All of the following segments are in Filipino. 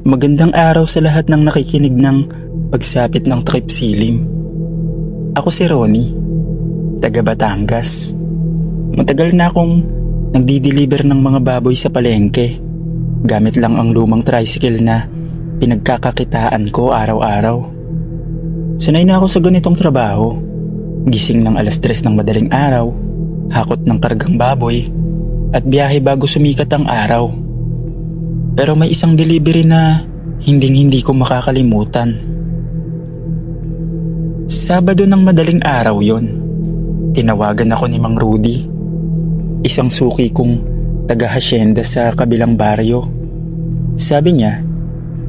Magandang araw sa lahat ng nakikinig ng pagsapit ng takip silim. Ako si Ronnie, taga Batangas. Matagal na akong nagdi-deliver ng mga baboy sa palengke. Gamit lang ang lumang tricycle na pinagkakakitaan ko araw-araw. Sanay na ako sa ganitong trabaho. Gising ng alas 3 ng madaling araw, hakot ng kargang baboy, at biyahe bago sumikat ang araw. Pero may isang delivery na hindi ko makakalimutan. Sabado ng madaling araw yon. Tinawagan ako ni Mang Rudy, isang suki kong taga-hasyenda sa kabilang baryo. Sabi niya,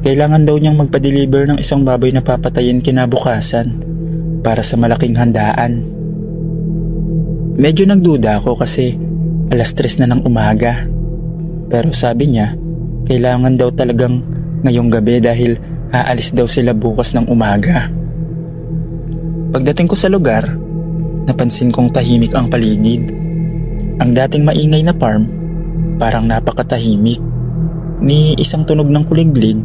kailangan daw niyang magpa-deliver ng isang baboy na papatayin kinabukasan para sa malaking handaan. Medyo nagduda ako kasi alas 3 na ng umaga. Pero sabi niya, kailangan daw talagang ngayong gabi dahil aalis daw sila bukas ng umaga. Pagdating ko sa lugar, napansin kong tahimik ang paligid. Ang dating maingay na farm, parang napakatahimik. Ni isang tunog ng kuliglig,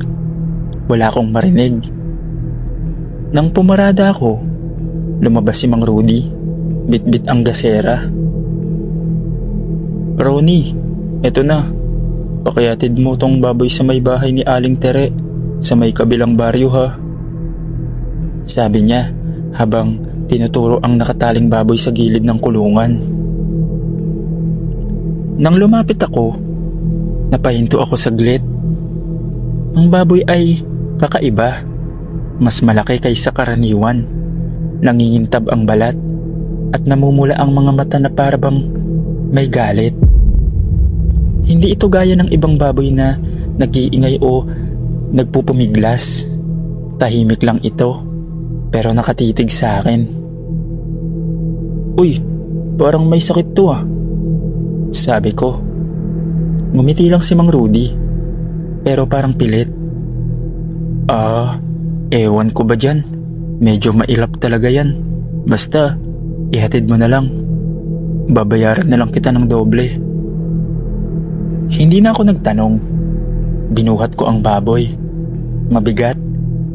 wala akong marinig. Nang pumarada ako, lumabas si Mang Rudy, bitbit ang gasera. "Ronnie, eto na. Pakiatid mo tong baboy sa may bahay ni Aling Tere, sa may kabilang baryo ha." Sabi niya habang tinuturo ang nakataling baboy sa gilid ng kulungan. Nang lumapit ako, napahinto ako saglit. Ang baboy ay kakaiba, mas malaki kaysa karaniwan. Nangingintab ang balat at namumula ang mga mata na parabang may galit. Hindi ito gaya ng ibang baboy na nag-iingay o nagpupumiglas. Tahimik lang ito, pero nakatitig sa akin. "Uy, parang may sakit to ah," sabi ko. Ngumiti lang si Mang Rudy, pero parang pilit. Ewan ko ba dyan? Medyo mailap talaga yan. Basta, ihatid mo na lang. Babayaran na lang kita ng doble." Hindi na ako nagtanong. Binuhat ko ang baboy. Mabigat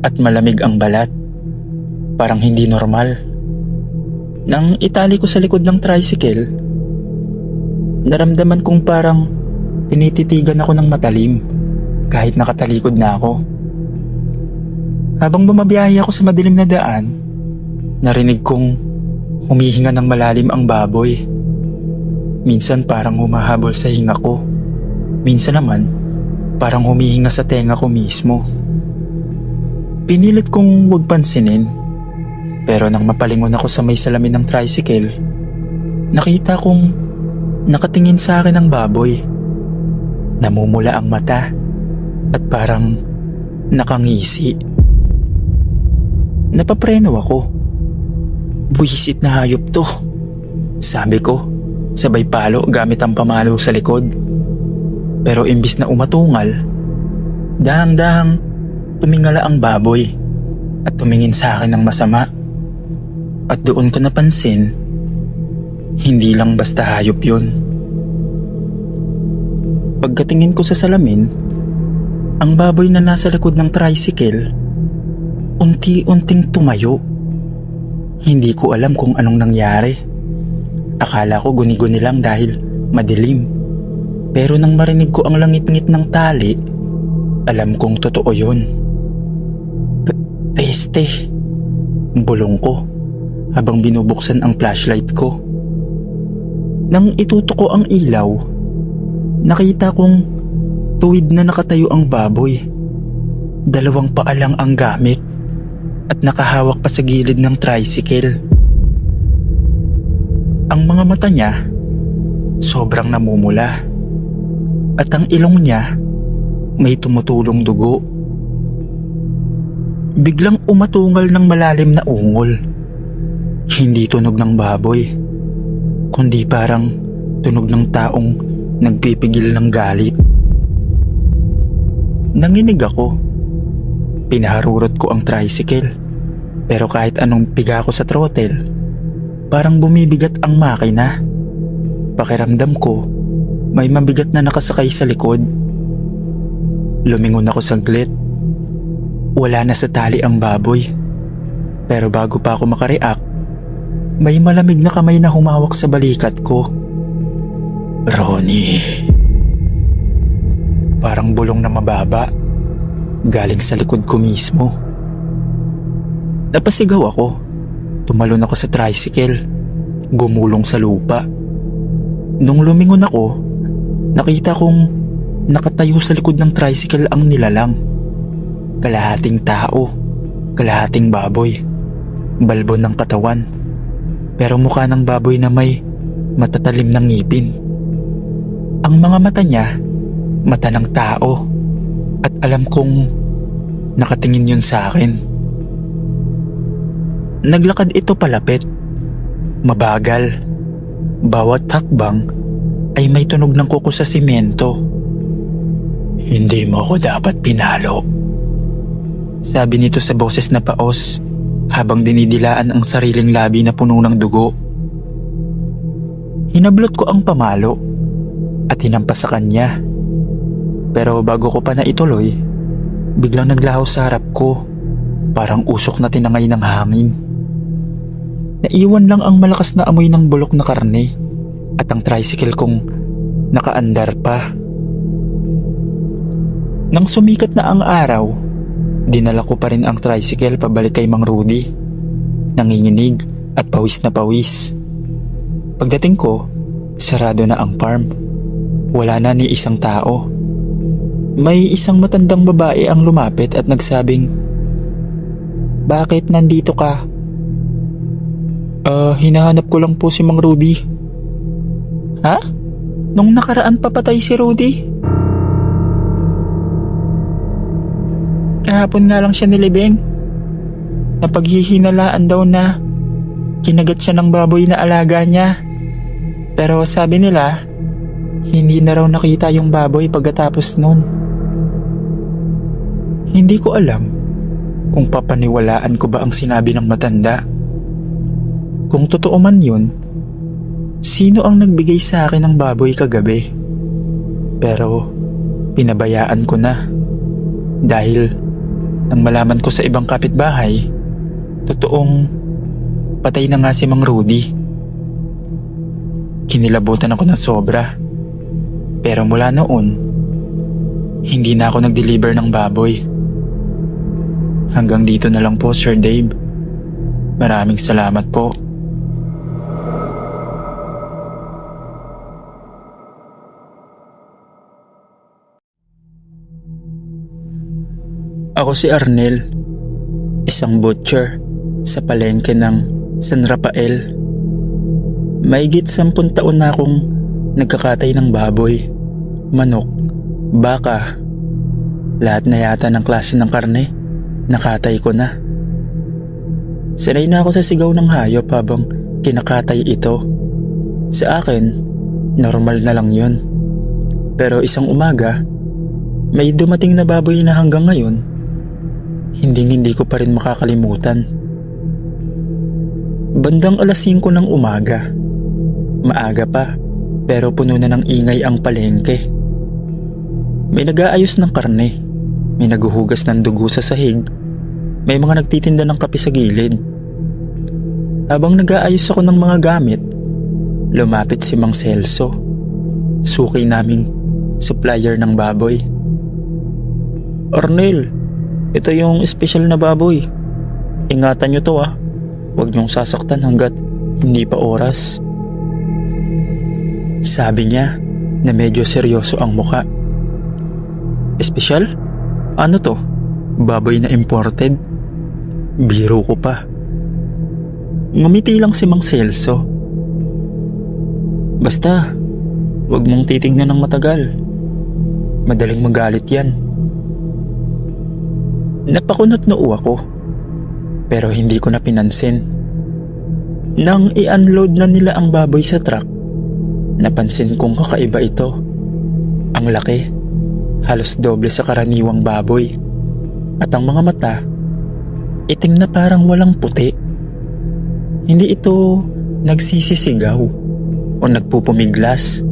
at malamig ang balat. Parang hindi normal. Nang itali ko sa likod ng tricycle, naramdaman kong parang tinititigan ako ng matalim kahit nakatalikod na ako. Habang bumabiyahe ako sa madilim na daan, narinig kong humihinga ng malalim ang baboy. Minsan parang humahabol sa hinga ko. Minsan naman, parang humihinga sa tenga ko mismo. Pinilit kong huwag pansinin, pero nang mapalingon ako sa may salamin ng tricycle, nakita kong nakatingin sa akin ang baboy. Namumula ang mata at parang nakangisi. Napapreno ako. "Buwisit na hayop to," sabi ko, sabay palo gamit ang pamalo sa likod. Pero imbis na umatungal, dahang-dahang tumingala ang baboy at tumingin sa akin ng masama. At doon ko napansin, hindi lang basta hayop yun. Pagkatingin ko sa salamin, ang baboy na nasa likod ng tricycle, unti-unting tumayo. Hindi ko alam kung anong nangyari. Akala ko guni-guni lang dahil madilim. Pero nang marinig ko ang langit-ngit ng tali, alam kong totoo yun. Peste, bulong ko habang binubuksan ang flashlight ko. Nang itutok ko ang ilaw, nakita kong tuwid na nakatayo ang baboy. 2 paa lang ang gamit at nakahawak pa sa gilid ng tricycle. Ang mga mata niya sobrang namumula. At ang ilong niya may tumutulong dugo. Biglang umatungal ng malalim na ungol. Hindi tunog ng baboy, kundi parang tunog ng taong nagpipigil ng galit. Nanginig ako. Pinaharurot ko ang tricycle, pero kahit anong piga ko sa throttle, parang bumibigat ang makina. Pakiramdam ko, may mabigat na nakasakay sa likod. Lumingon ako saglit Wala na sa tali ang baboy. Pero bago pa ako makareact, may malamig na kamay na humawak sa balikat ko. Ronnie. Parang bulong na mababa, galing sa likod ko mismo. Napasigaw ako. Tumalon ako sa tricycle. Gumulong sa lupa. Nung lumingon ako, nakita kong nakatayo sa likod ng tricycle ang nilalang. Kalahating tao, kalahating baboy. Balbon ng katawan, pero mukha ng baboy na may matatalim ng ngipin. Ang mga mata niya, mata ng tao, at alam kong nakatingin yun sa akin. Naglakad ito palapit, mabagal. Bawat hakbang ay may tunog ng kuko sa simento. Hindi mo ako dapat pinalo, sabi nito sa boses na paos, habang dinidilaan ang sariling labi na puno ng dugo. Hinablot ko ang pamalo at hinampas sa kanya. Pero bago ko pa naituloy, biglang naglaho sa harap ko, parang usok na tinangay ng hangin. Naiwan lang ang malakas na amoy ng bulok na karne at ang tricycle kong nakaandar pa. Nang sumikat na ang araw, dinala ko pa rin ang tricycle pabalik kay Mang Rudy. Nanginginig at pawis na pawis. Pagdating ko, sarado na ang farm. Wala na ni isang tao. May isang matandang babae ang lumapit at nagsabing, "Bakit nandito ka?" Hinahanap ko lang po si Mang Rudy." "Ha? Nung nakaraan papatay si Rudy?" "Kahapon nga lang siya nilibing. Napaghihinalaan daw na kinagat siya ng baboy na alaga niya. Pero sabi nila, hindi na raw nakita yung baboy pagkatapos nun." Hindi ko alam kung papaniwalaan ko ba ang sinabi ng matanda. Kung totoo man yun, sino ang nagbigay sa akin ng baboy kagabi? Pero pinabayaan ko na dahil nang malaman ko sa ibang kapitbahay, totoong patay na nga si Mang Rudy. Kinilabutan ako ng sobra. Pero mula noon, hindi na ako nag-deliver ng baboy. Hanggang dito na lang po, Sir Dave. Maraming salamat po. Ako si Arnel, isang butcher sa palengke ng San Rafael. Mahigit 10 taon na akong nagkakatay ng baboy, manok, baka. Lahat na yata ng klase ng karne, nakatay ko na. Sanay na ako sa sigaw ng hayop habang kinakatay ito. Sa akin, normal na lang yun. Pero isang umaga, may dumating na baboy na hanggang ngayon, hindi ko pa rin makakalimutan. Bandang 5:00 ng umaga. Maaga pa, pero puno na ng ingay ang palengke. May nag-aayos ng karne, may naguhugas ng dugo sa sahig, may mga nagtitinda ng kape sa gilid. Habang nag-aayos ako ng mga gamit, lumapit si Mang Celso, suki naming supplier ng baboy. "Arnel, ito yung espesyal na baboy. Ingatan nyo to ah. Huwag nyong sasaktan hanggat hindi pa oras." Sabi niya na medyo seryoso ang muka. "Espesyal? Ano to? Baboy na imported?" Biro ko pa. Ngumiti lang si Mang Celso. "Basta, huwag mong titingnan ng matagal. Madaling magalit yan." Napakunot noo ako, pero hindi ko na pinansin. Nang i-unload na nila ang baboy sa truck, napansin kong kakaiba ito. Ang laki, halos doble sa karaniwang baboy. At ang mga mata, itim na parang walang puti. Hindi ito nagsisisigaw o nagpupumiglas.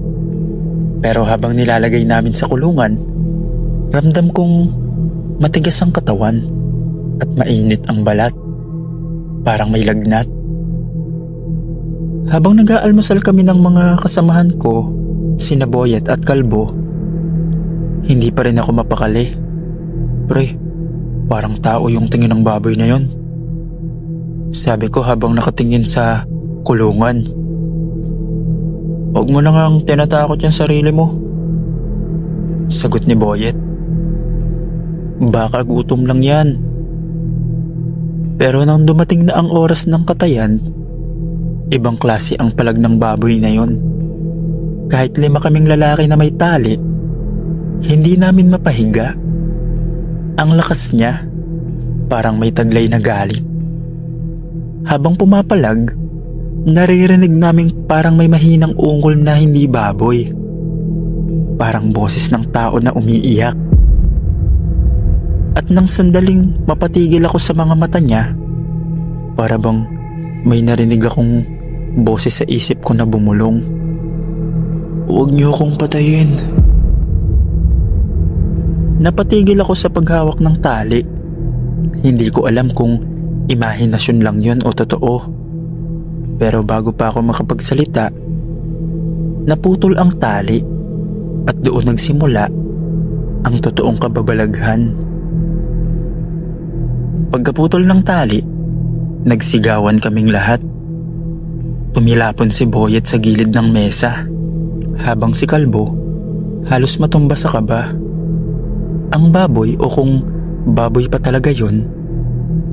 Pero habang nilalagay namin sa kulungan, ramdam kong matigas ang katawan at mainit ang balat. Parang may lagnat. Habang nag-aalmusal kami ng mga kasamahan ko, sina Boyet at Kalbo, hindi pa rin ako mapakali. Pre, parang tao yung tingin ng baboy na yon. Sabi ko habang nakatingin sa kulungan. Huwag mo na ngang tinatakot yung sarili mo. Sagot ni Boyet. Baka gutom lang yan. Pero nang dumating na ang oras ng katayan, ibang klase ang palag ng baboy na yon. Kahit 5 kaming lalaki na may tali, hindi namin mapahiga. Ang lakas niya, parang may taglay na galit. Habang pumapalag, naririnig naming parang may mahinang ungol na hindi baboy. Parang boses ng tao na umiiyak. At nang sandaling mapatigil ako sa mga mata niya, para bang may narinig akong boses sa isip ko na bumulong. Huwag niyo akong patayin. Napatigil ako sa paghawak ng tali. Hindi ko alam kung imahinasyon lang yun o totoo. Pero bago pa ako makapagsalita, naputol ang tali at doon nagsimula ang totoong kababalaghan. Pagkaputol ng tali, nagsigawan kaming lahat. Tumilapon si Boyet sa gilid ng mesa, habang si Kalbo halos matumba sa kaba. Ang baboy, o kung baboy pa talaga yun,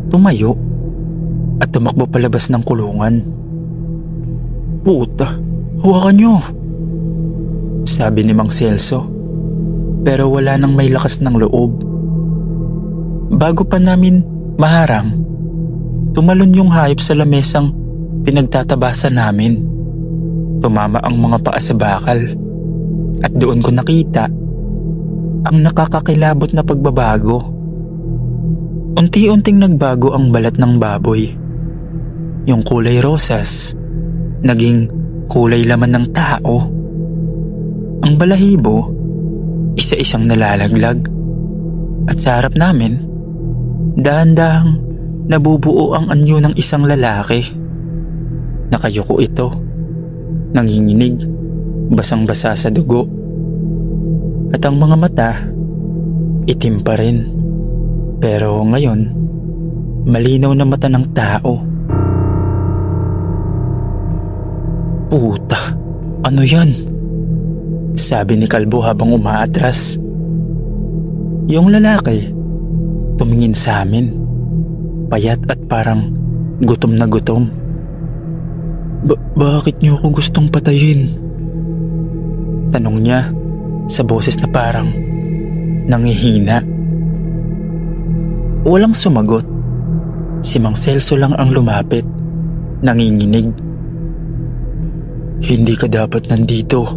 tumayo at tumakbo palabas ng kulungan. Puta, hawakan nyo! Sabi ni Mang Celso, pero wala nang may lakas ng loob. Bago pa namin maharang, tumalon yung hayop sa lamesang pinagtatabasan namin. Tumama ang mga paa sa bakal at doon ko nakita ang nakakakilabot na pagbabago. Unti-unting nagbago ang balat ng baboy. Yung kulay rosas, naging kulay laman ng tao. Ang balahibo, isa-isang nalalaglag. At sa harap namin, dahan-dahang nabubuo ang anyo ng isang lalaki. Nakayuko ito, nanginginig, basang-basa sa dugo. At ang mga mata, itim pa rin. Pero ngayon, malinaw na mata ng tao. Puta, ano yan? Sabi ni Kalbo habang umaatras. Yung lalaki, tumingin sa amin. Payat at parang gutom na gutom. Bakit niyo ako gustong patayin? Tanong niya sa boses na parang nangihina. Walang sumagot. Si Mang Celso lang ang lumapit, nanginginig. Hindi ka dapat nandito.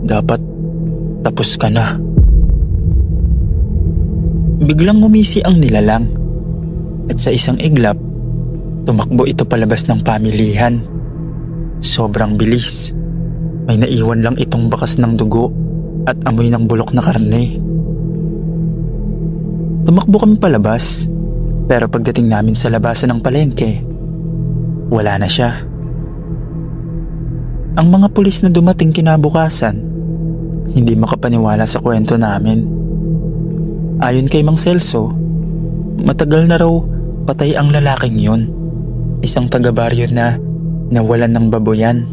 Dapat tapos ka na. Biglang ngumisi ang nilalang at sa isang iglap, tumakbo ito palabas ng pamilihan. Sobrang bilis. May naiwan lang itong bakas ng dugo at amoy ng bulok na karne. Tumakbo kami palabas, pero pagdating namin sa labasan ng palengke, wala na siya. Ang mga pulis na dumating kinabukasan, hindi makapaniwala sa kwento namin. Ayon kay Mang Celso, matagal na raw patay ang lalaking yun. Isang taga-baryo na nawalan ng baboyan.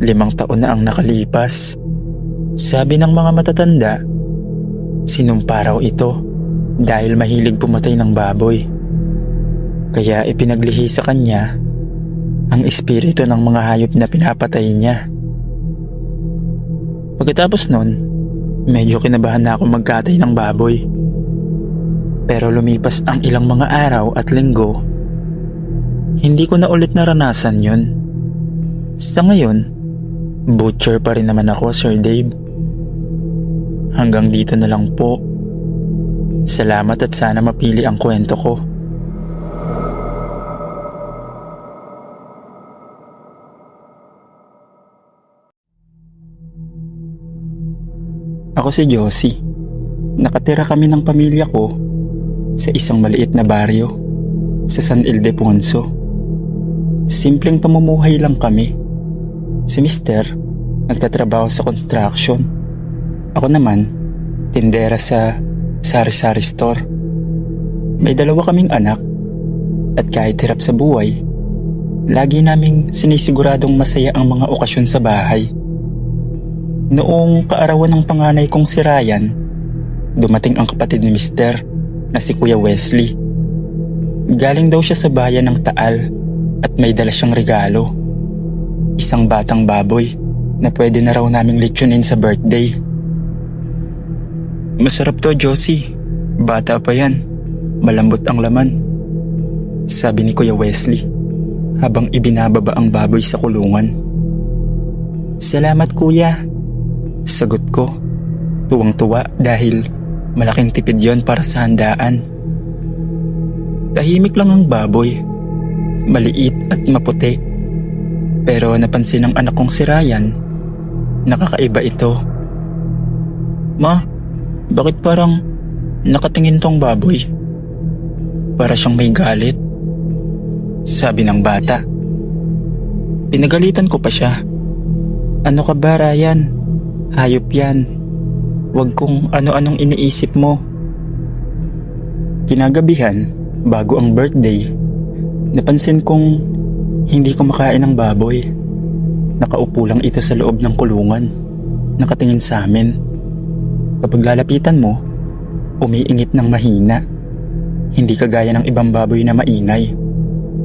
5 taon na ang nakalipas. Sabi ng mga matatanda, sinumpa raw ito dahil mahilig pumatay ng baboy. Kaya ipinaglihi sa kanya ang espiritu ng mga hayop na pinapatay niya. Pagkatapos nun, medyo kinabahan na ako magkatay ng baboy. Pero lumipas ang ilang mga araw at linggo, hindi ko na ulit naranasan yun. Sa ngayon, butcher pa rin naman ako, Sir Dave. Hanggang dito na lang po. Salamat at sana mapili ang kwento ko. Ako si Josie. Nakatira kami ng pamilya ko sa isang maliit na baryo sa San Ildefonso. Simpleng pamumuhay lang kami. Si Mister nagtatrabaho sa construction. Ako naman, tindera sa sari-sari store. May 2 kaming anak at kahit hirap sa buhay, lagi naming sinisiguradong masaya ang mga okasyon sa bahay. Noong kaarawan ng panganay kong si Ryan, dumating ang kapatid ni Mister na si Kuya Wesley. Galing daw siya sa bayan ng Taal at may dala siyang regalo. Isang batang baboy na pwede na raw naming litsunin sa birthday. "Masarap to, Josie. Bata pa yan. Malambot ang laman," sabi ni Kuya Wesley habang ibinababa ang baboy sa kulungan. "Salamat, Kuya," sagot ko, tuwang-tuwa dahil malaking tipid yon para sa handaan. Tahimik lang ang baboy, maliit at maputi. Pero napansin ng anak kong si Ryan, nakakaiba ito. "Ma, bakit parang nakatingin tong baboy? Para siyang may galit," sabi ng bata. Pinagalitan ko pa siya. "Ano ka ba, Ryan? Hayop yan. Huwag kung ano-anong iniisip mo." Kinagabihan, bago ang birthday, napansin kong hindi kumakain ng baboy. Nakaupo lang ito sa loob ng kulungan, nakatingin sa amin. Kapag lalapitan mo, umiingit ng mahina. Hindi kagaya ng ibang baboy na maingay,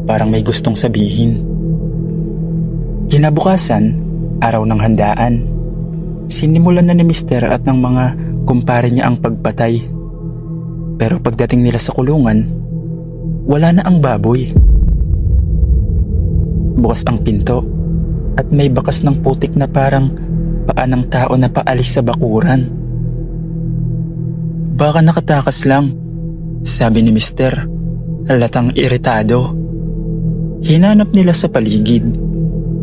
parang may gustong sabihin. Kinabukasan, araw ng handaan. Sinimulan na ni Mister at ng mga kumpare niya ang pagpatay. Pero pagdating nila sa kulungan, wala na ang baboy. Bukas ang pinto at may bakas ng putik na parang paa ng tao na paalis sa bakuran. "Baka nakatakas lang," sabi ni Mister, halatang iritado. Hinanap nila sa paligid,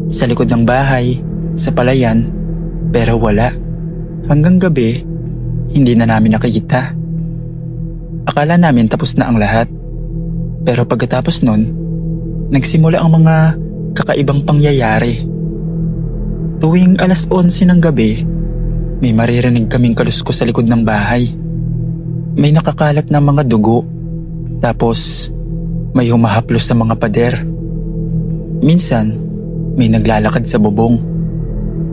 sa likod ng bahay, sa palayan, pero wala. Hanggang gabi, hindi na namin nakikita. Akala namin tapos na ang lahat. Pero pagkatapos nun, nagsimula ang mga kakaibang pangyayari. Tuwing 11:00 ng gabi, may maririnig kaming kaluskos sa likod ng bahay. May nakakalat na mga dugo, tapos may humahaplos sa mga pader. Minsan, may naglalakad sa bubong,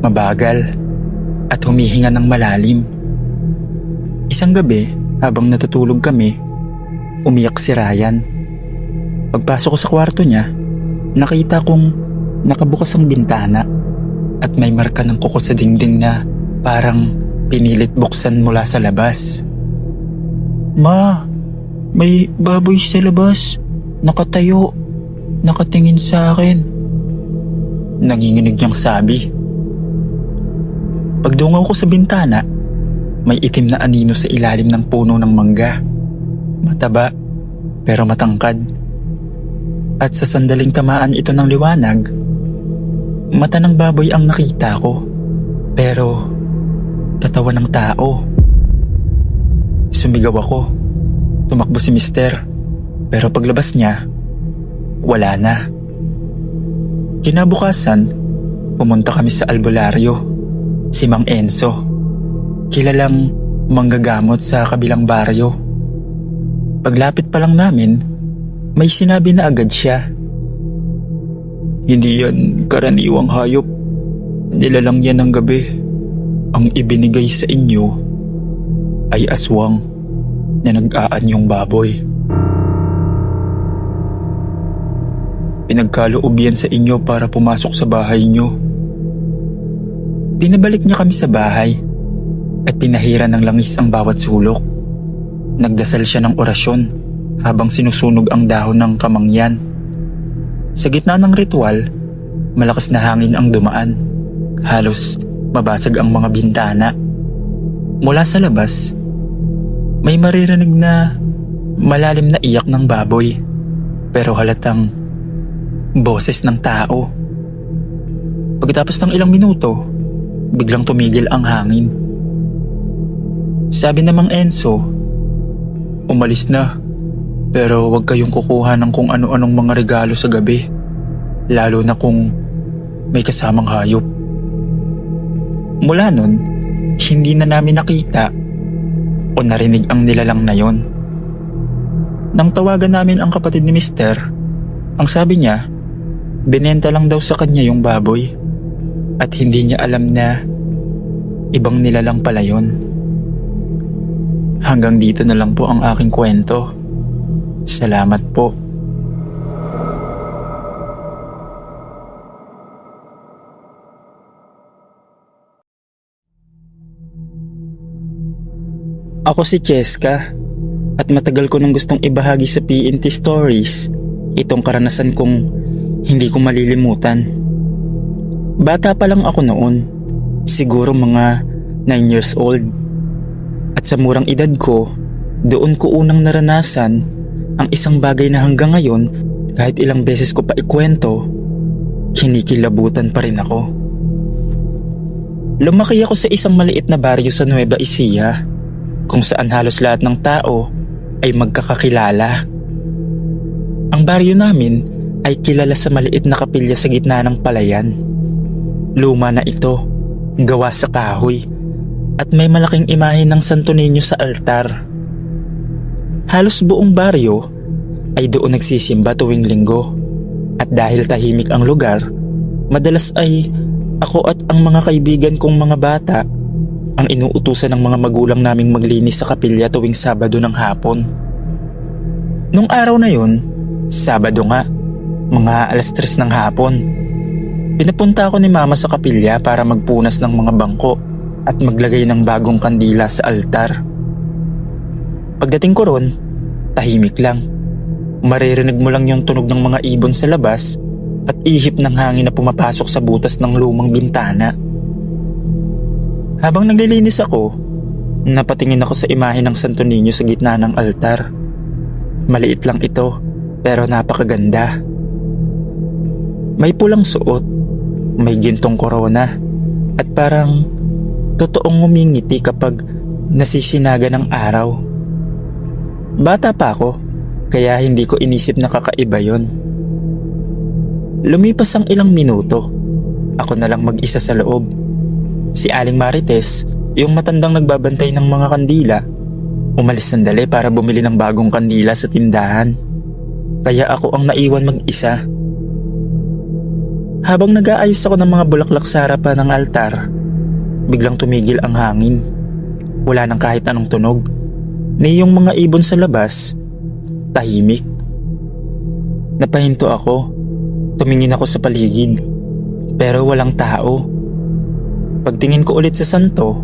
mabagal, at humihinga ng malalim. Isang gabi, habang natutulog kami, umiyak si Ryan. Pagpasok ko sa kwarto niya, nakita kong nakabukas ang bintana at may marka ng kuko sa dingding na parang pinilit buksan mula sa labas. "Ma, may baboy sa labas. Nakatayo. Nakatingin sa akin," nanginginig niyang sabi. Pagdungaw ko sa bintana, may itim na anino sa ilalim ng puno ng mangga. Mataba, pero matangkad. At sa sandaling tamaan ito ng liwanag, mata ng baboy ang nakita ko. Pero katawan ng tao. Sumigaw ako. Tumakbo si Mister. Pero paglabas niya, wala na. Kinabukasan, pumunta kami sa albularyo. Si Mang Enzo, kilalang manggagamot sa kabilang baryo. Paglapit pa lang namin, may sinabi na agad siya. "Hindi yan karaniwang hayop. Nilalang yan ng gabi. Ang ibinigay sa inyo ay aswang na nag-aanyong baboy. Pinagkaloob yan sa inyo para pumasok sa bahay nyo." Pinabalik niya kami sa bahay at pinahira ng langis ang bawat sulok. Nagdasal siya ng orasyon habang sinusunog ang dahon ng kamangyan. Sa gitna ng ritual, malakas na hangin ang dumaan. Halos mabasag ang mga bintana. Mula sa labas, may maririnig na malalim na iyak ng baboy, pero halatang boses ng tao. Pagkatapos ng ilang minuto, biglang tumigil ang hangin. Sabi namang Enzo, "Umalis na. Pero huwag kayong kukuha ng kung ano-anong mga regalo sa gabi. Lalo na kung may kasamang hayop. Mula nun, hindi na namin nakita o narinig ang nilalang na yon. Nang tawagan namin ang kapatid ni Mister, ang sabi niya, binenta lang daw sa kanya yung baboy at hindi niya alam na ibang nilalang pala yon. Hanggang dito na lang po ang aking kwento. Salamat po. Ako si Cheska at matagal ko nang gustong ibahagi sa PNT Stories itong karanasan kong hindi ko malilimutan. Bata pa lang ako noon, siguro mga 9 years old. At sa murang edad ko, doon ko unang naranasan ang isang bagay na hanggang ngayon kahit ilang beses ko pa ikwento, kinikilabutan pa rin ako. Lumaki ako sa isang maliit na baryo sa Nueva Ecija, kung saan halos lahat ng tao ay magkakakilala. Ang baryo namin ay kilala sa maliit na kapilya sa gitna ng palayan. Luma na ito, gawa sa kahoy, at may malaking imahe ng Santo Niño sa altar. Halos buong baryo ay doon nagsisimba tuwing linggo, at dahil tahimik ang lugar, madalas ay ako at ang mga kaibigan kong mga bata ang inuutusan ng mga magulang naming maglinis sa kapilya tuwing Sabado ng hapon. Nung araw na yon, Sabado nga, mga 3:00 ng hapon, pinapunta ako ni Mama sa kapilya para magpunas ng mga bangko at maglagay ng bagong kandila sa altar. Pagdating ko ron, tahimik lang. Maririnig mo lang yung tunog ng mga ibon sa labas at ihip ng hangin na pumapasok sa butas ng lumang bintana. Habang naglilinis ako, napatingin ako sa imahe ng Santo Niño sa gitna ng altar. Maliit lang ito, pero napakaganda. May pulang suot, may gintong korona, at parang totoong ngumingiti kapag nasisinaga ng araw. Bata pa ako, kaya hindi ko inisip na kakaiba yon. Lumipas ang ilang minuto, ako na lang mag-isa sa loob. Si Aling Marites, yung matandang nagbabantay ng mga kandila, umalis sandali para bumili ng bagong kandila sa tindahan. Kaya ako ang naiwan mag-isa. Habang nag-aayos ako ng mga bulaklak sa harapan ng altar, biglang tumigil ang hangin. Wala nang kahit anong tunog. Ni yung mga ibon sa labas, tahimik. Napahinto ako. Tumingin ako sa paligid, pero walang tao. Pagtingin ko ulit sa santo,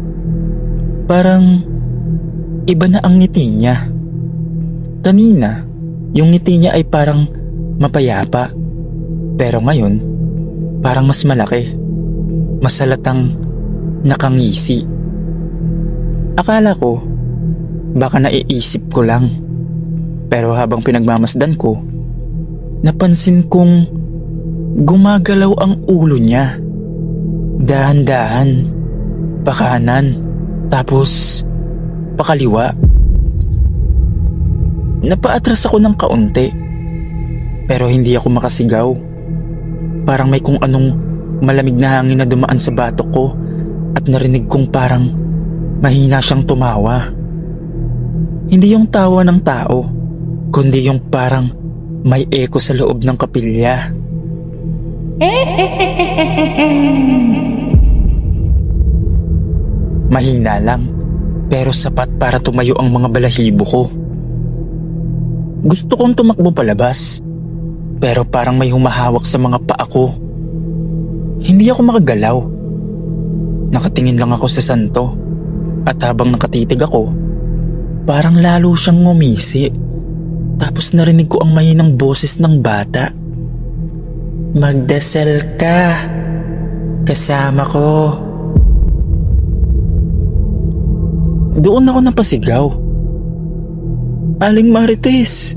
parang iba na ang ngiti niya. Kanina, yung ngiti niya ay parang mapayapa. Pero ngayon, parang mas malaki. Mas halatang nakangisi. Akala ko, baka naiisip ko lang. Pero habang pinagmamasdan ko, napansin kong gumagalaw ang ulo niya. Dahan-dahan, pakanan, tapos pakaliwa. Napaatras ako ng kaunti, pero hindi ako makasigaw. Parang may kung anong malamig na hangin na dumaan sa batok ko at narinig kong parang mahina siyang tumawa. Hindi yung tawa ng tao, kundi yung parang may echo sa loob ng kapilya. Mahina lang, pero sapat para tumayo ang mga balahibo ko. Gusto kong tumakbo palabas, pero parang may humahawak sa mga paa ko. Hindi ako makagalaw. Nakatingin lang ako sa santo, at habang nakatitig ako, parang lalo siyang ngumisi. Tapos narinig ko ang mahinang boses ng bata. Magdasal ka, kasama ko. Doon ako napasigaw. Aling Marites!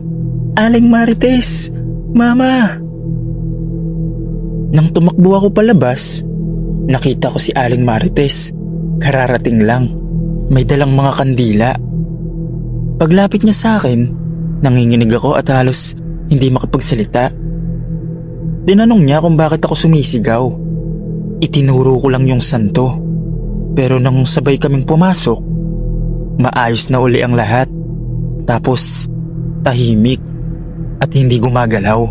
Aling Marites! Mama! Nang tumakbo ako palabas, nakita ko si Aling Marites. Kararating lang. May dalang mga kandila. Paglapit niya sa akin, Nanginginig ako at halos hindi makapagsalita. Tinanong niya kung bakit ako sumisigaw. Itinuro ko lang yung santo. Pero nang sabay kaming pumasok, maayos na uli ang lahat. Tapos tahimik at hindi gumagalaw.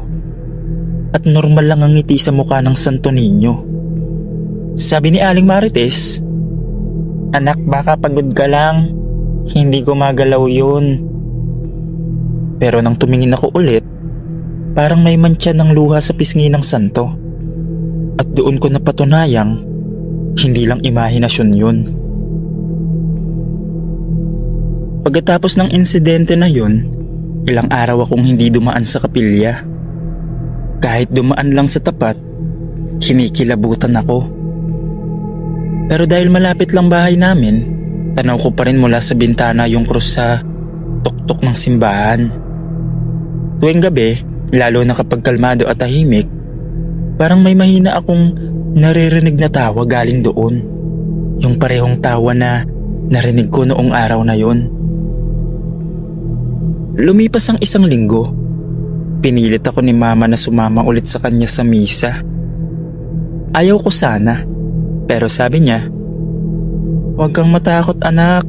At normal lang ang ngiti sa mukha ng Santo Niño. Sabi ni Aling Marites, "Anak, baka pagod ka lang. Hindi gumagalaw yun." Pero nang tumingin ako ulit, parang may mantsa ng luha sa pisngi ng santo. At doon ko napatunayang hindi lang imahinasyon yun. Pagkatapos ng insidente na yun, ilang araw akong hindi dumaan sa kapilya. Kahit dumaan lang sa tapat, kinikilabutan ako. Pero dahil malapit lang bahay namin, tanaw ko pa rin mula sa bintana yung krus sa tuktok ng simbahan. Tuwing gabi, lalo na kapag kalmado at tahimik, parang may mahina akong naririnig na tawa galing doon. Yung parehong tawa na narinig ko noong araw na yun. Lumipas ang isang linggo. Pinilit ako ni Mama na sumama ulit sa kanya sa misa. Ayaw ko sana, pero sabi niya, "Huwag kang matakot anak,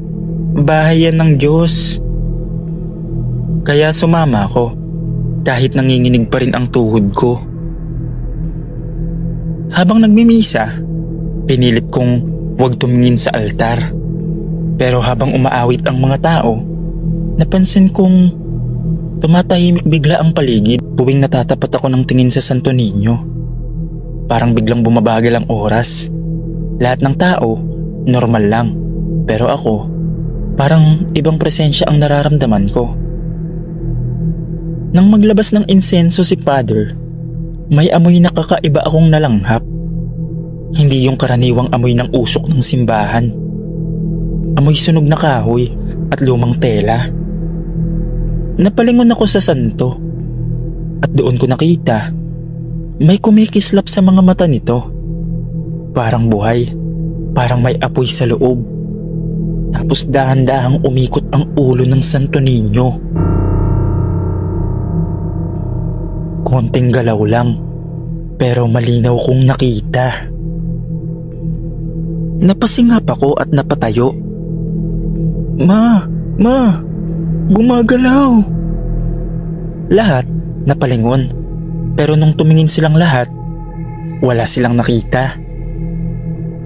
bahay yan ng Diyos." Kaya sumama ako, kahit nanginginig pa rin ang tuhod ko. Habang nagmimisa, pinilit kong huwag tumingin sa altar. Pero habang umaawit ang mga tao, napansin kong tumatahimik bigla ang paligid tuwing natatapat ako ng tingin sa Santo Niño. Parang biglang bumabagal ang oras. Lahat ng tao, normal lang. Pero ako, parang ibang presensya ang nararamdaman ko. Nang maglabas ng insenso si Father, may amoy na kakaiba akong nalanghap. Hindi yung karaniwang amoy ng usok ng simbahan. Amoy sunog na kahoy at lumang tela. Napalingon ako sa santo at doon ko nakita may kumikislap sa mga mata nito. Parang buhay, parang may apoy sa loob. Tapos dahan-dahang umikot ang ulo ng Santo Niño. Konting galaw lang, pero malinaw kong nakita. Napasingap ako at napatayo. Ma, gumagalaw." Lahat napalingon, pero nung tumingin silang lahat, wala silang nakita.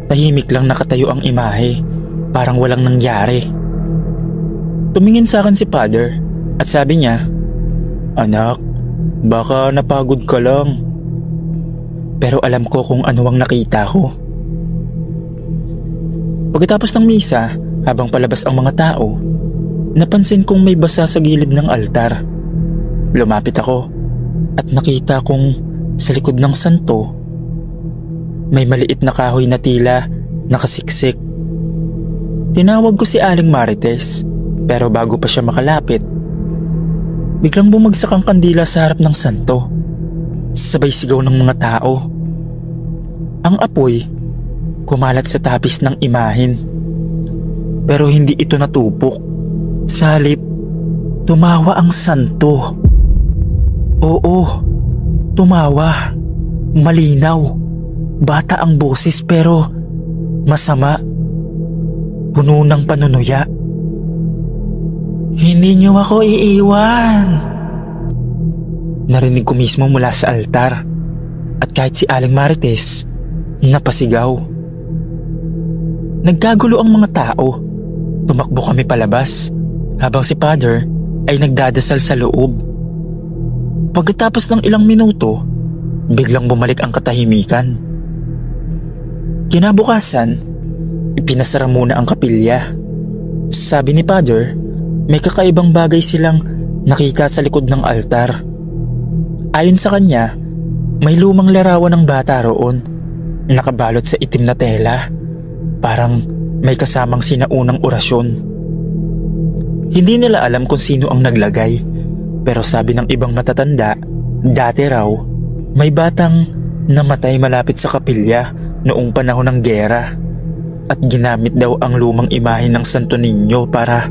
Tahimik lang nakatayo ang imahe, parang walang nangyari. Tumingin sa akin si Father at sabi niya, "Anak, baka napagod ka lang." Pero alam ko kung ano ang nakita ko. Pagkatapos ng misa, habang palabas ang mga tao, napansin kong may basa sa gilid ng altar. Lumapit ako at nakita kong sa likod ng santo may maliit na kahoy na tila nakasiksik. Tinawag ko si Aling Marites, pero bago pa siya makalapit, biglang bumagsak ang kandila sa harap ng santo. Sabay sigaw ng mga tao. Ang apoy kumalat sa tapis ng imahin. Pero hindi ito natupok. Sa halip, tumawa ang santo. Oo, tumawa. Malinaw. Bata ang boses pero masama. Puno ng panunuya. "Hindi niyo ako iiwan." Narinig ko mismo mula sa altar. At kahit si Aling Marites, napasigaw. Nagkagulo ang mga tao. Tumakbo kami palabas, habang si Father ay nagdadasal sa loob. Pagkatapos ng ilang minuto, biglang bumalik ang katahimikan. Kinabukasan, ipinasara muna ang kapilya. Sabi ni Father, may kakaibang bagay silang nakita sa likod ng altar. Ayon sa kanya, may lumang larawan ng bata roon, nakabalot sa itim na tela. Parang may kasamang sinaunang orasyon. Hindi nila alam kung sino ang naglagay, pero sabi ng ibang matatanda, dati raw, may batang namatay malapit sa kapilya noong panahon ng giyera at ginamit daw ang lumang imahe ng Santo Niño para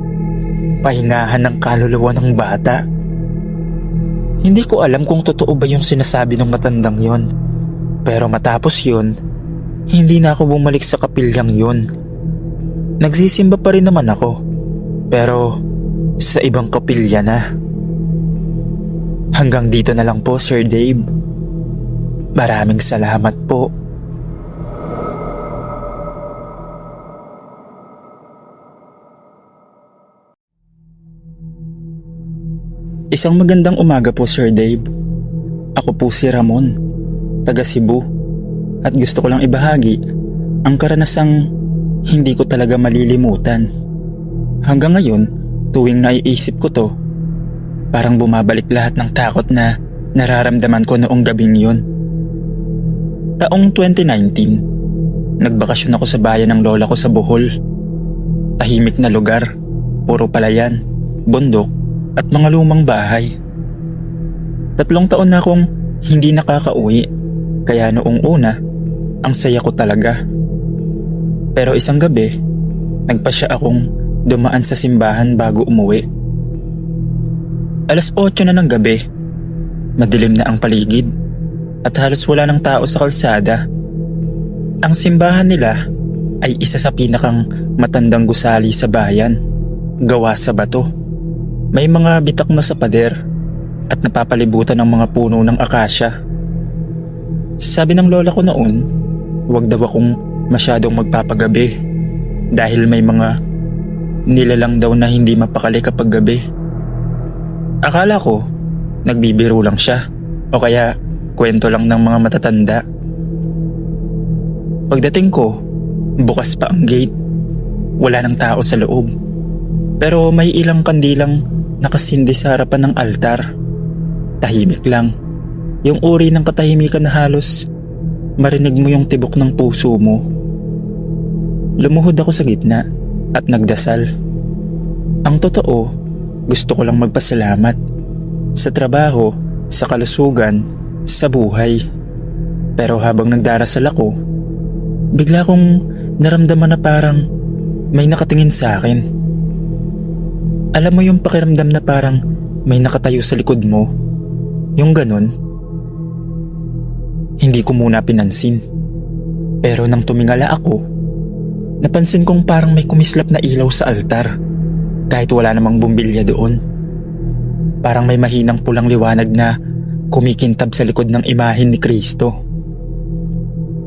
pahingahan ng kaluluwa ng bata. Hindi ko alam kung totoo ba yung sinasabi ng matandang yon. Pero matapos yun, hindi na ako bumalik sa kapilyang yun. Nagsisimba pa rin naman ako, pero sa ibang kapilya na. Hanggang dito na lang po, Sir Dave. Maraming salamat po. Isang magandang umaga po, Sir Dave. Ako po si Ramon, taga Cebu, at gusto ko lang ibahagi ang karanasang hindi ko talaga malilimutan. Hanggang ngayon, tuwing naiisip ko to, parang bumabalik lahat ng takot na nararamdaman ko noong gabing yun. Taong 2019, nagbakasyon ako sa bayan ng lola ko sa Bohol. Tahimik na lugar, puro palayan, bundok, at mga lumang bahay. 3 taon na akong hindi nakakauwi, kaya noong una, ang saya ko talaga. Pero isang gabi, nagpasya akong dumaan sa simbahan bago umuwi. 8:00 na ng gabi, madilim na ang paligid, at halos wala ng tao sa kalsada. Ang simbahan nila ay isa sa pinakang matandang gusali sa bayan, gawa sa bato. May mga bitak na sa pader at napapalibutan ng mga puno ng akasya. Sabi ng lola ko noon, huwag daw akong masyadong magpapagabi dahil may mga nilalang daw na hindi mapakali kapag gabi. Akala ko, nagbibiro lang siya o kaya kwento lang ng mga matatanda. Pagdating ko, bukas pa ang gate. Wala nang tao sa loob. Pero may ilang kandilang nakasindi sa harapan ng altar. Tahimik lang. Yung uri ng katahimikan na halos marinig mo yung tibok ng puso mo. Lumuhod ako sa gitna at nagdasal. Ang totoo, gusto ko lang magpasalamat sa trabaho, sa kalusugan, sa buhay. Pero habang nagdarasal ako, bigla kong naramdaman na parang may nakatingin sa akin. Alam mo yung pakiramdam na parang may nakatayo sa likod mo? Yung ganun? Hindi ko muna pinansin. Pero nang tumingala ako, napansin kong parang may kumislap na ilaw sa altar kahit wala namang bumbilya doon. Parang may mahinang pulang liwanag na kumikintab sa likod ng imahen ni Kristo.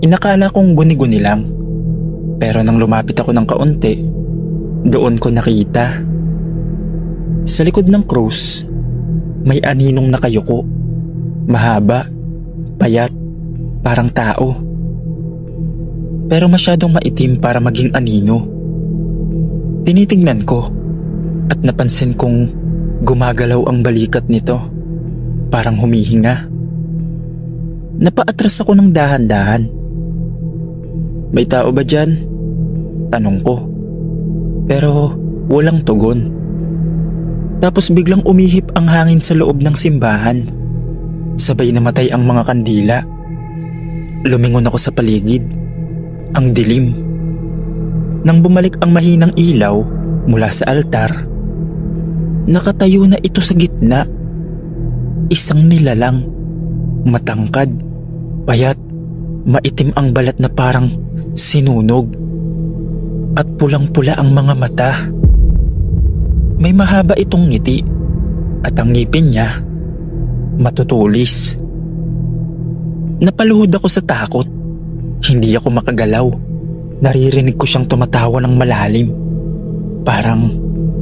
Inakala kong guni-guni lang. Pero nang lumapit ako ng kaunti, doon ko nakita. Sa likod ng krus, may aninong nakayuko. Mahaba, payat, parang tao. Pero masyadong maitim para maging anino. Tinitignan ko at napansin kong gumagalaw ang balikat nito. Parang humihinga. Napaatras ako ng dahan-dahan. May tao ba dyan? Tanong ko. Pero walang tugon. Tapos biglang umihip ang hangin sa loob ng simbahan. Sabay namatay ang mga kandila. Lumingon ako sa paligid. Ang dilim. Nang bumalik ang mahinang ilaw mula sa altar, nakatayo na ito sa gitna. Isang nilalang, matangkad, payat, maitim ang balat na parang sinunog. At pulang-pula ang mga mata. May mahaba itong ngiti at ang ngipin niya matutulis. Napaluhod ako sa takot. Hindi ako makagalaw. Naririnig ko siyang tumatawa ng malalim. Parang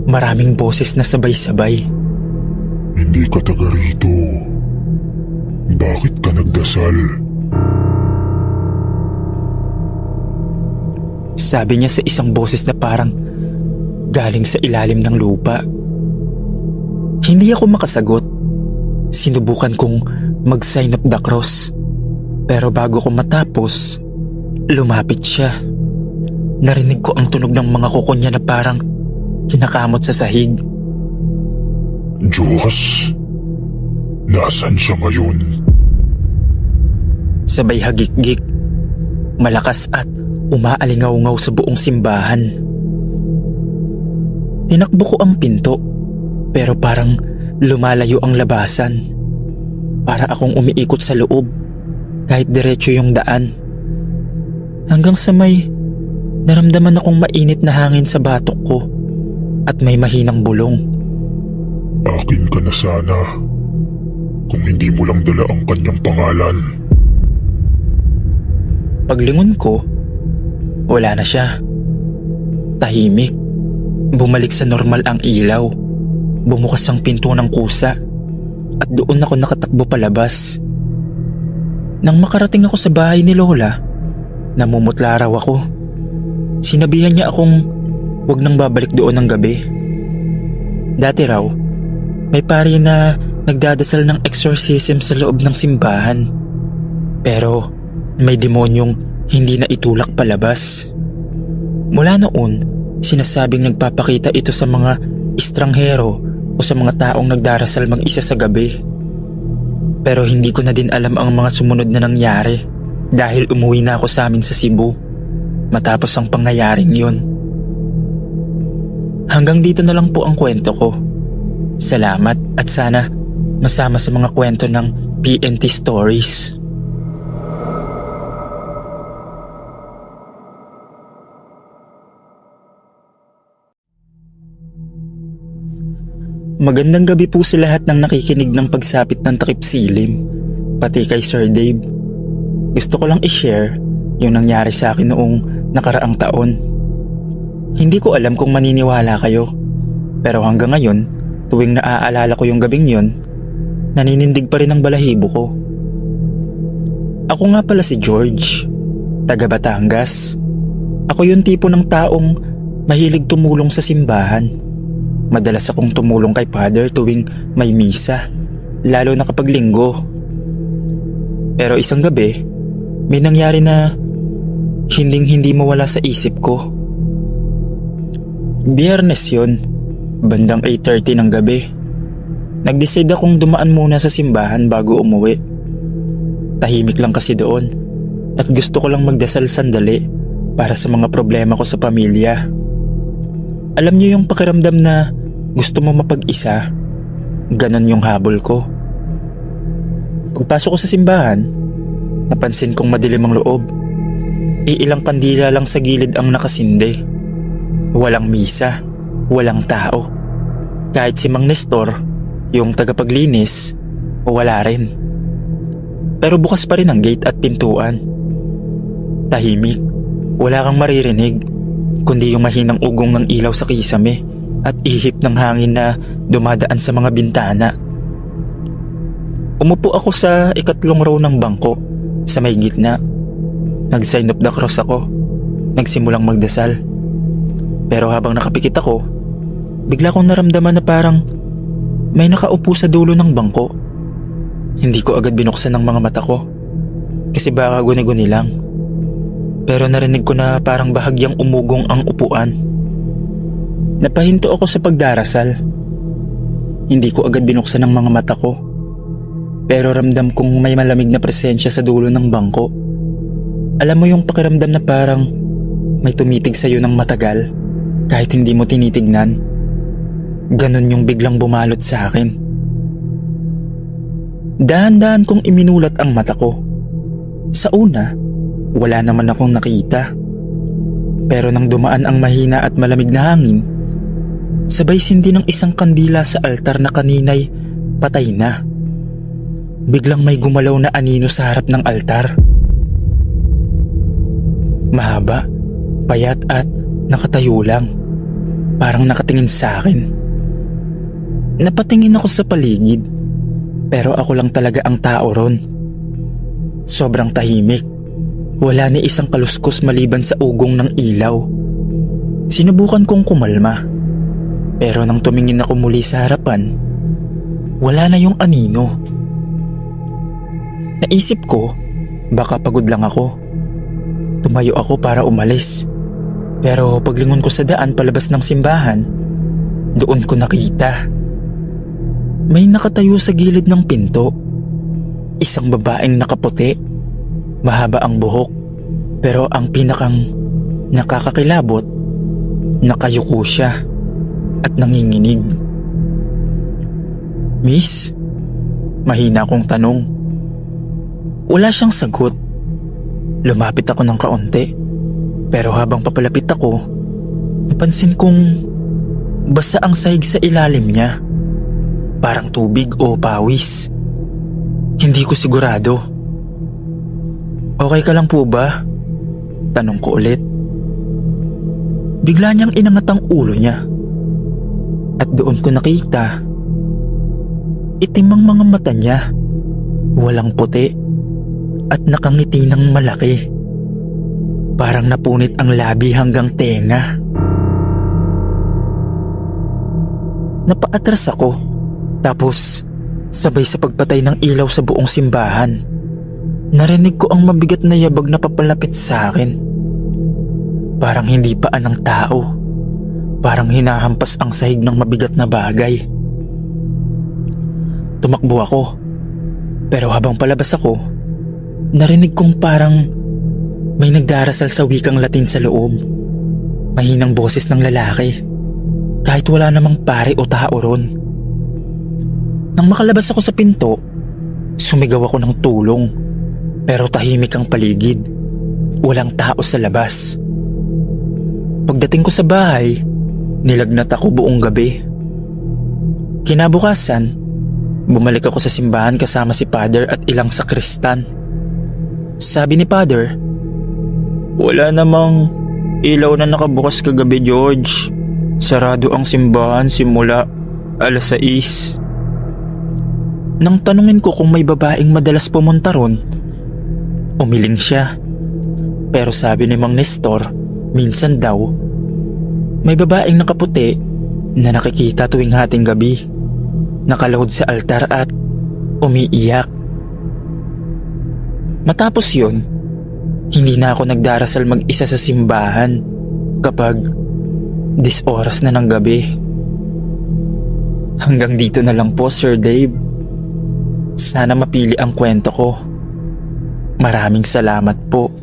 maraming boses na sabay-sabay. Hindi ka taga rito. Bakit ka nagdasal? Sabi niya sa isang boses na parang galing sa ilalim ng lupa. Hindi ako makasagot. Sinubukan kong mag-sign of the cross. Pero bago ko matapos, lumapit siya. Narinig ko ang tunog ng mga kuko niya na parang kinakamot sa sahig. Diyos, nasan siya ngayon? Sabay hagik-gik, malakas at umaalingaw-ngaw sa buong simbahan. Tinakbo ko ang pinto, pero parang lumalayo ang labasan. Para akong umiikot sa loob kahit diretso yung daan. Hanggang sa may naramdaman akong mainit na hangin sa batok ko at may mahinang bulong. Akin ka na sana. Kung hindi mo lang dala ang kanyang pangalan. Paglingon ko, wala na siya. Tahimik. Bumalik sa normal ang ilaw. Bumukas ang pinto ng kusa at doon ako nakatakbo palabas. Nang makarating ako sa bahay ni Lola, namumutla raw ako. Sinabihan niya akong huwag nang babalik doon ng gabi. Dati raw, may pari na nagdadasal ng exorcism sa loob ng simbahan. Pero may demonyong hindi na itulak palabas. Mula noon, sinasabing nagpapakita ito sa mga estranghero o sa mga taong nagdarasal mag-isa sa gabi. Pero hindi ko na din alam ang mga sumunod na nangyari dahil umuwi na ako sa amin sa Cebu matapos ang pangyayaring yun. Hanggang dito na lang po ang kwento ko. Salamat at sana masama sa mga kwento ng PNT Stories. Magandang gabi po sa lahat ng nakikinig ng pagsapit ng takip silim, pati kay Sir Dave. Gusto ko lang i-share yung nangyari sa akin noong nakaraang taon. Hindi ko alam kung maniniwala kayo, pero hanggang ngayon, tuwing naaalala ko yung gabing yun, naninindig pa rin ang balahibo ko. Ako nga pala si George, taga Batangas. Ako yung tipo ng taong mahilig tumulong sa simbahan. Madalas akong tumulong kay Father tuwing may misa, lalo na kapag linggo. Pero isang gabi, may nangyari na hindi mawala sa isip ko. Biyernes yun, bandang 8:30 ng gabi. Nag-decide akong dumaan muna sa simbahan bago umuwi. Tahimik lang kasi doon at gusto ko lang magdasal sandali para sa mga problema ko sa pamilya. Alam niyo yung pakiramdam na gusto mo mapag-isa? Ganon yung habol ko. Pagpasok ko sa simbahan, napansin kong madilim ang loob. Iilang kandila lang sa gilid ang nakasindi. Walang misa, walang tao. Kahit si Mang Nestor, yung tagapaglinis, wala rin. Pero bukas pa rin ang gate at pintuan. Tahimik, wala kang maririnig, kundi yung mahinang ugong ng ilaw sa kisame at ihip ng hangin na dumadaan sa mga bintana. Umupo ako sa ikatlong row ng bangko sa may gitna. Nag-sign of the cross ako. Nagsimulang magdasal. Pero habang nakapikit ako, bigla kong naramdaman na parang may nakaupo sa dulo ng bangko. Hindi ko agad binuksan ang mga mata ko kasi baka guni-guni lang. Pero narinig ko na parang bahagyang umugong ang upuan. Napahinto ako sa pagdarasal. Hindi ko agad binuksan ang mga mata ko. Pero ramdam kong may malamig na presensya sa dulo ng bangko. Alam mo yung pakiramdam na parang may tumitig sa'yo ng matagal kahit hindi mo tinitignan. Ganon yung biglang bumalot sa akin. Dahan-dahan kong iminulat ang mata ko. Sa una, wala naman akong nakita. Pero nang dumaan ang mahina at malamig na hangin, sabay sindi ng isang kandila sa altar na kanina'y patay na. Biglang may gumalaw na anino sa harap ng altar. Mahaba, payat at nakatayo lang. Parang nakatingin sa akin. Napatingin ako sa paligid, pero ako lang talaga ang tao ron. Sobrang tahimik. Wala ni isang kaluskos maliban sa ugong ng ilaw. Sinubukan kong kumalma. Pero nang tumingin ako muli sa harapan, wala na yung anino. Naisip ko, baka pagod lang ako. Tumayo ako para umalis. Pero paglingon ko sa daan palabas ng simbahan, doon ko nakita. May nakatayo sa gilid ng pinto. Isang babaeng nakaputi. Mahaba ang buhok, pero ang pinakang nakakakilabot, nakayuko siya at nanginginig. "Miss, Mahina kong tanong. Wala siyang sagot. Lumapit ako ng kaunti. Pero habang papalapit ako, napansin kong basa ang sahig sa ilalim niya. Parang tubig o pawis. Hindi ko sigurado. Okay ka lang po ba? Tanong ko ulit. Bigla niyang inangat ang ulo niya. At doon ko nakita, itim ang mga mata niya. Walang puti at nakangiti ng malaki. Parang napunit ang labi hanggang tenga. Napaatras ako, tapos sabay sa pagpatay ng ilaw sa buong simbahan, narinig ko ang mabigat na yabag na papalapit sa akin. Parang hindi paan ng tao. Parang hinahampas ang sahig ng mabigat na bagay. Tumakbo ako. Pero habang palabas ako, narinig kong parang may nagdarasal sa wikang Latin sa loob. Mahinang boses ng lalaki. Kahit wala namang pare o tao ron. Nang makalabas ako sa pinto, sumigaw ako ng tulong. Pero tahimik ang paligid. Walang tao sa labas. Pagdating ko sa bahay, nilagnat ako buong gabi. Kinabukasan, bumalik ako sa simbahan kasama si Father at ilang sakristan. Sabi ni Father, wala namang ilaw na nakabukas kagabi, George. Sarado ang simbahan simula 6:00. Nang tanungin ko kung may babaeng madalas pumunta ron, umiling siya. Pero sabi ni Mang Nestor, minsan daw, may babaeng nakaputi na nakikita tuwing hating gabi, nakalahod sa altar at umiiyak. Matapos yun, hindi na ako nagdarasal mag-isa sa simbahan kapag 10 oras na ng gabi. Hanggang dito na lang po, Sir Dave. Sana mapili ang kwento ko. Maraming salamat po.